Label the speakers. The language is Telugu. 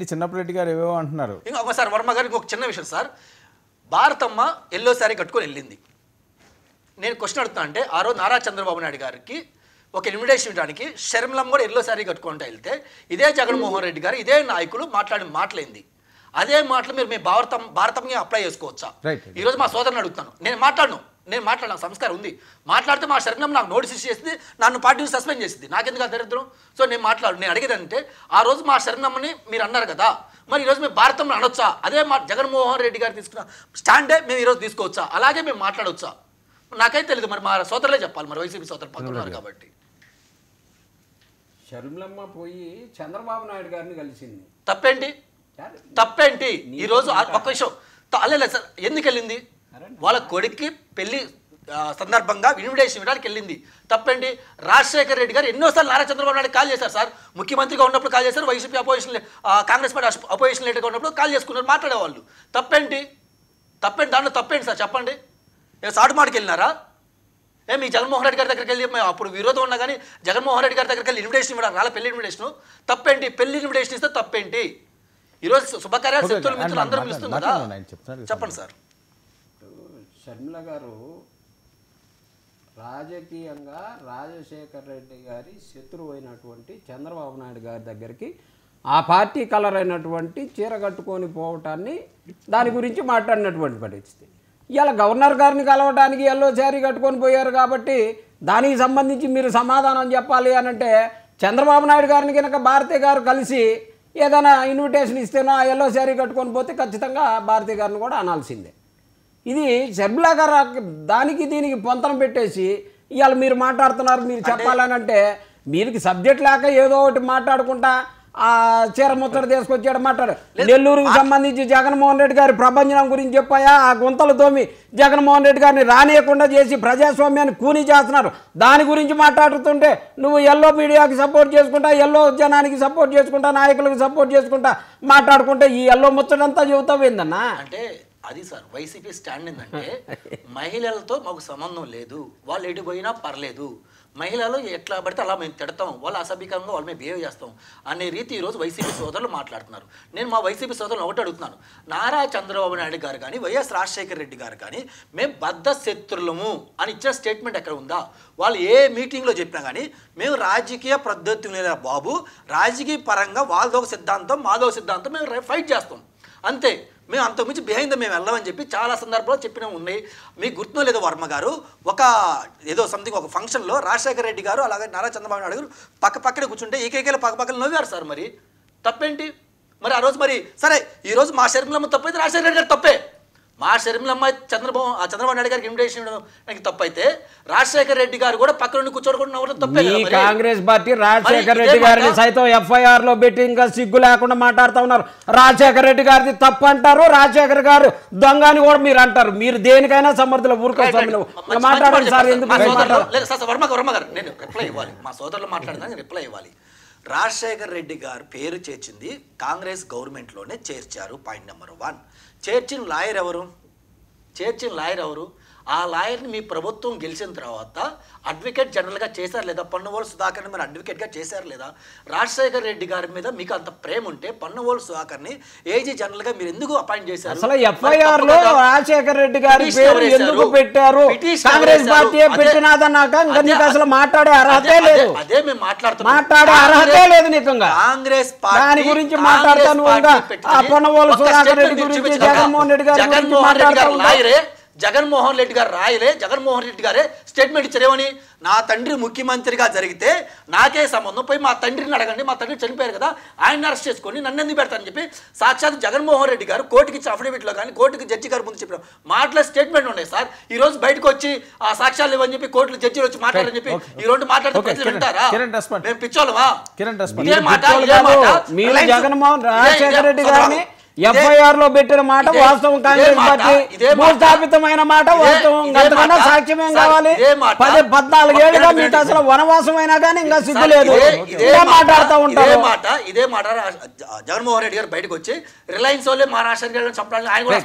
Speaker 1: చిన్నప్పటి గారు ఏవేవో అంటున్నారు.
Speaker 2: ఇంకొకసారి వర్మ గారు ఇంకొక చిన్న విషయం సార్, భారతమ్మ ఎల్లో శారీ కట్టుకొని వెళ్ళింది. నేను క్వశ్చన్ అడుగుతా అంటే ఆ రోజు నారా చంద్రబాబు నాయుడు గారికి ఒక ఇన్విటేషన్ ఇవ్వడానికి షర్మిలమ్మ కూడా ఎల్లో శారీ కట్టుకుంటూ వెళ్తే ఇదే జగన్మోహన్ రెడ్డి గారు ఇదే నాయకులు మాట్లాడిన మాటలేంది, అదే మాటలు మీరు మీ భారతంగా అప్లై చేసుకోవచ్చా? ఈరోజు మా సోదరుని అడుగుతాను, నేను మాట్లాడిన సంస్కారం ఉంది, మాట్లాడితే మా షర్మిలమ్మ నాకు నోటీస్ చేసింది, నన్ను పార్టీ సస్పెండ్ చేసింది, నాకెందుకు దరిద్రం? సో నేను అడిగేదంటే ఆ రోజు మా షర్మిలమ్మని మీరు అన్నారు కదా, మరి ఈరోజు మేము భారతంలో అనొచ్చా? అదే మా జగన్మోహన్ రెడ్డి గారు తీసుకున్న స్టాండే మేము ఈరోజు తీసుకోవచ్చా? అలాగే మేము మాట్లాడవచ్చా? నాకైతే తెలియదు, మరి మా సోదరులే చెప్పాలి, మరి వైసీపీ సోదరులు పక్కన్నారు కాబట్టి.
Speaker 3: షర్మిలమ్మ పోయి చంద్రబాబు నాయుడు గారిని కలిసింది,
Speaker 2: తప్పేంటి? ఈరోజు ఒక్క విషయం అల్లే సార్, ఎందుకు వెళ్ళింది? వాళ్ళ కొడుక్కి పెళ్లి సందర్భంగా ఇన్విటేషన్ ఇవ్వడానికి వెళ్ళింది, తప్పేంటి? రాజశేఖర రెడ్డి గారు ఎన్నోసార్లు నారా చంద్రబాబు నాయుడు కాల్ చేశారు సార్, ముఖ్యమంత్రిగా ఉన్నప్పుడు కాల్ చేశారు, వైసీపీ కాంగ్రెస్ పార్టీ అపోజిషన్ లీడర్గా ఉన్నప్పుడు కాల్ చేసుకున్నారు, మాట్లాడేవాళ్ళు. తప్పేంటి? దాంట్లో తప్పేంటి సార్ చెప్పండి? సాటు మాటకి వెళ్ళినారా? మీ జగన్మోహన్ రెడ్డి గారి దగ్గరికి వెళ్ళి అప్పుడు విరోధం ఉన్నా కానీ జగన్మోహన్ రెడ్డి గారి దగ్గరికి వెళ్ళి ఇన్విటేషన్ ఇవ్వడం రాళ్ళ పెళ్లి ఇన్విటేషన్ తప్పేంటి? పెళ్లి ఇన్విటేషన్ ఇస్తే తప్పేంటి? ఈరోజు శుభకార్యాలు శక్తులు మిత్రులు అందరూ పిలుస్తుంది కదా, చెప్పండి సార్.
Speaker 3: షర్మిల గారు రాజకీయంగా రాజశేఖర్ రెడ్డి గారి శత్రువు అయినటువంటి చంద్రబాబు నాయుడు గారి దగ్గరికి ఆ పార్టీ కలర్ అయినటువంటి చీర కట్టుకొని పోవటాన్ని దాని గురించి మాట్లాడినటువంటి పరిస్థితి. ఇవాళ గవర్నర్ గారిని కలవడానికి ఎల్లో శారీ కట్టుకొని పోయారు కాబట్టి దానికి సంబంధించి మీరు సమాధానం చెప్పాలి అని అంటే చంద్రబాబు నాయుడు గారిని కనుక భారతి గారు కలిసి ఏదైనా ఇన్విటేషన్ ఇస్తేనో ఆ ఎల్లో శారీ కట్టుకొని పోతే ఖచ్చితంగా భారతి గారిని కూడా అనాల్సిందే. ఇది షర్మిల గారు దానికి దీనికి పొంతన పెట్టేసి ఇవాళ మీరు మాట్లాడుతున్నారు, మీరు చెప్పాలని అంటే మీకు సబ్జెక్ట్ లేక ఏదో ఒకటి మాట్లాడుకుంటా ఆ చీర ముచ్చట తీసుకొచ్చాడు మాట్లాడు. నెల్లూరుకు సంబంధించి జగన్మోహన్ రెడ్డి గారి ప్రభంజనం గురించి చెప్పాయా? ఆ గుంతలు తోమి జగన్మోహన్ రెడ్డి గారిని రానియకుండా చేసి ప్రజాస్వామ్యాన్ని కూని చేస్తున్నారు, దాని గురించి మాట్లాడుతుంటే నువ్వు ఎల్లో మీడియాకి సపోర్ట్ చేసుకుంటా, ఎల్లో జనానికి సపోర్ట్ చేసుకుంటా, నాయకులకు సపోర్ట్ చేసుకుంటా మాట్లాడుకుంటే ఈ ఎల్లో ముచ్చటంతా చెబుతావు ఏందన్నా?
Speaker 2: అంటే అది సార్ వైసీపీ స్టాండ్ ఏంటంటే మహిళలతో మాకు సంబంధం లేదు, వాళ్ళు ఎటు పోయినా పర్లేదు, మహిళలు ఎట్లా పడితే అలా మేము తిడతాం, వాళ్ళు అసభ్యకంగా వాళ్ళు మేము బిహేవ్ చేస్తాం అనే రీతి ఈరోజు వైసీపీ సోదరులు మాట్లాడుతున్నారు. నేను మా వైసీపీ సోదరులు ఒకటి అడుగుతున్నాను, నారా చంద్రబాబు నాయుడు గారు కానీ వైఎస్ రాజశేఖర రెడ్డి గారు కానీ మేము బద్ధ శత్రులము అని ఇచ్చిన స్టేట్మెంట్ ఎక్కడ ఉందా? వాళ్ళు ఏ మీటింగ్లో చెప్పినా కానీ మేము రాజకీయ పద్ధతి లేదా బాబు, రాజకీయ పరంగా వాళ్ళదో ఒక సిద్ధాంతం మాదో సిద్ధాంతం మేము ఫైట్ చేస్తాం అంతే, మేము అంతకుమించి బిహైండ్ మేము వెళ్ళామని చెప్పి చాలా సందర్భాల్లో చెప్పినా ఉన్నాయి. మీకు గుర్తునో లేదో వర్మ గారు, ఒక ఏదో సంథింగ్ ఒక ఫంక్షన్లో రాజశేఖర రెడ్డి గారు అలాగే నారా చంద్రబాబు నాయుడు గారు పక్కనే కూర్చుంటే ఏకైకలు పక్కన నవ్వారు సార్. మరి తప్పేంటి? మరి ఆ రోజు మరి సరే ఈరోజు మా షర్మిలమ్మ తప్పైతే రాజశేఖర రెడ్డి గారు తప్పే, మా షర్మిలమ్మ చంద్రబాబు నాయుడు గారికి ఇన్విటేషన్ ఇవ్వడం తప్పైతే రాజశేఖర రెడ్డి గారు కూడా పక్క నుండి కూర్చోకుండా తప్పే.
Speaker 3: కాంగ్రెస్ పార్టీ రాజశేఖర రెడ్డి గారిని సైతం ఎఫ్ఐఆర్ లో పెట్టి ఇంకా సిగ్గు లేకుండా మాట్లాడుతూ ఉన్నారు. రాజశేఖర రెడ్డి గారిది తప్పు అంటారు, రాజశేఖర గారు దొంగ అని కూడా మీరు అంటారు. మీరు దేనికైనా సమర్థులు మాట్లాడాలి సార్. ఎందుకు
Speaker 2: వర్మ గారు నేను రిప్లై ఇవ్వాలి, మా సోదరులు మాట్లాడినా రిప్లై ఇవ్వాలి. రాజశేఖర రెడ్డి గారు పేరు చేర్చింది కాంగ్రెస్ గవర్నమెంట్లోనే చేర్చారు. Point number 1. చేర్చిన లాయర్ ఎవరు? ఆ లాయర్ని మీ ప్రభుత్వం గెలిచిన తర్వాత అడ్వకేట్ జనరల్గా చేశారు లేదా? పన్నువోలు సుధాకర్ని మీరు అడ్వకేట్గా చేశారు లేదా? రాజశేఖర రెడ్డి గారి మీద మీకు అంత ప్రేమ ఉంటే పన్నువోలు సుధాకర్ని ఏజీ జనరల్గా మీరు ఎందుకు అపాయింట్ చేశారు?
Speaker 3: అసలు ఎఫ్ఐఆర్ లో రాజశేఖర రెడ్డి గారి పేరు ఎందుకు పెట్టారు? కాంగ్రెస్ పార్టీ పెట్టినాదన్నాక నీకు అసలు మాట్లాడే అర్హతే లేదు.
Speaker 2: అదే మేము
Speaker 3: మాట్లాడే అర్హతే లేదు నీకు.
Speaker 2: కాంగ్రెస్
Speaker 3: దాని గురించి మాట్లాడతాను. పన్నువోలు సుధాకర్ రెడ్డి గురించి, జగన్మోహన్ రెడ్డి గారి గురించి మాట్లాడతారు.
Speaker 2: జగన్మోహన్ రెడ్డి గారు రాయలే, జగన్మోహన్ రెడ్డి గారే స్టేట్మెంట్ ఇచ్చారేమని, నా తండ్రి ముఖ్యమంత్రిగా జరిగితే నాకే సంబంధం, పోయి మా తండ్రిని అడగండి, మా తండ్రి చనిపోయారు కదా, ఆయన అరెస్ట్ చేసుకొని నన్ను ఎందుకు పెడతానని చెప్పి సాక్షాత్ జగన్మోహన్ రెడ్డి గారు కోర్టుకి ఇచ్చిన అఫిడవిట్లో కానీ కోర్టుకి జడ్జి గారు ముందు చెప్పిన మాటల స్టేట్మెంట్ ఉన్నాయి సార్. ఈ రోజు బయటకు వచ్చి ఆ సాక్ష్యాలు ఇవ్వని చెప్పి కోర్టులు జడ్జిలు వచ్చి మాట్లాడని చెప్పి ఈ రెండు మాట్లాడితే ప్రజలు వింటారా? మేము పిచ్చోళ్ళమా?
Speaker 3: జగన్మోహన్ రాజశేఖర రెడ్డి గారిని ఎఫ్ఐఆర్ లో పెట్టిన మాట వాస్తవం, కాంగ్రెస్ పార్టీ భూస్థాపితమైన మాట వాస్తవం. అంతకన్నా సాక్ష్యమేం కావాలి? 14 ఏళ్ళుగా మీకు అసలు వనవాసం అయినా కానీ ఇంకా సిగ్గు లేదు, మాట్లాడుతూ ఉంటారు.
Speaker 2: ఇదే మాట జగన్మోహన్ రెడ్డి గారు బయటకు వచ్చి రిలయన్స్ వాళ్ళే మా రాష్ట్ర చంపడానికి ఆయన కూడా